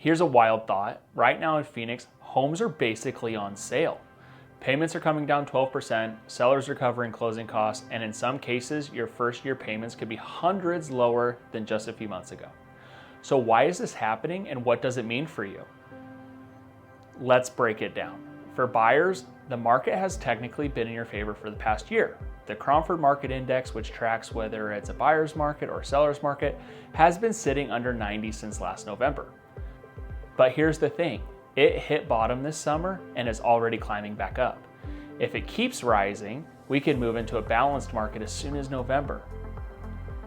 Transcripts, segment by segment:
Here's a wild thought. Right now in Phoenix, homes are basically on sale. Payments are coming down 12%, sellers are covering closing costs, and in some cases, your first year payments could be hundreds lower than just a few months ago. So why is this happening and what does it mean for you? Let's break it down. For buyers, the market has technically been in your favor for the past year. The Cromford Market Index, which tracks whether it's a buyer's market or seller's market, has been sitting under 90 since last November. But here's the thing, it hit bottom this summer and is already climbing back up. If it keeps rising, we could move into a balanced market as soon as November.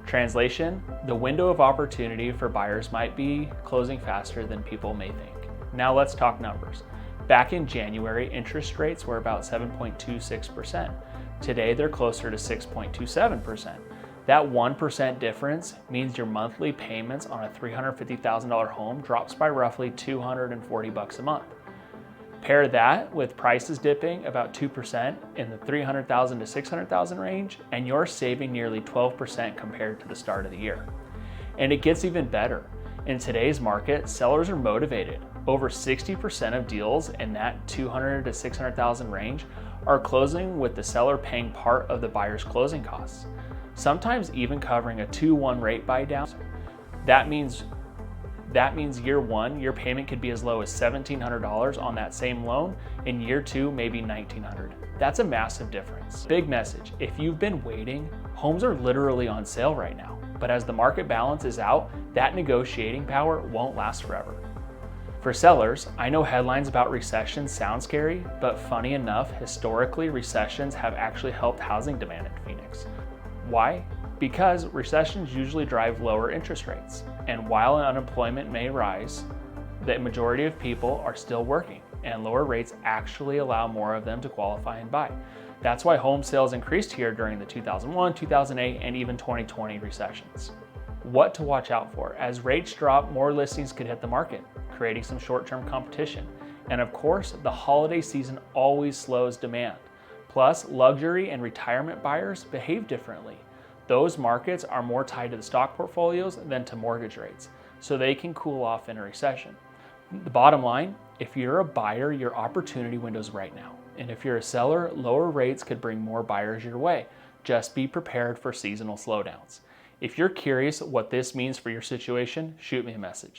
Translation, the window of opportunity for buyers might be closing faster than people may think. Now let's talk numbers. Back in January, interest rates were about 7.26%. Today, they're closer to 6.27%. That 1% difference means your monthly payments on a $350,000 home drops by roughly $240 a month. Pair that with prices dipping about 2% in the $300,000 to $600,000 range, and you're saving nearly 12% compared to the start of the year. And it gets even better. In today's market, sellers are motivated. Over 60% of deals in that $200,000 to $600,000 range are closing with the seller paying part of the buyer's closing costs, sometimes even covering a 2-1 rate buy down. That means year one, your payment could be as low as $1,700 on that same loan. In year two, maybe $1,900. That's a massive difference. Big message, if you've been waiting, homes are literally on sale right now. But as the market balances out, that negotiating power won't last forever. For sellers, I know headlines about recession sound scary, but funny enough, historically, recessions have actually helped housing demand in Phoenix. Why? Because recessions usually drive lower interest rates. And while unemployment may rise, the majority of people are still working, and lower rates actually allow more of them to qualify and buy. That's why home sales increased here during the 2001, 2008, and even 2020 recessions. What to watch out for? As rates drop, more listings could hit the market, creating some short-term competition. And of course, the holiday season always slows demand. Plus, luxury and retirement buyers behave differently. Those markets are more tied to the stock portfolios than to mortgage rates, so they can cool off in a recession. The bottom line, if you're a buyer, your opportunity window's right now. And if you're a seller, lower rates could bring more buyers your way. Just be prepared for seasonal slowdowns. If you're curious what this means for your situation, shoot me a message.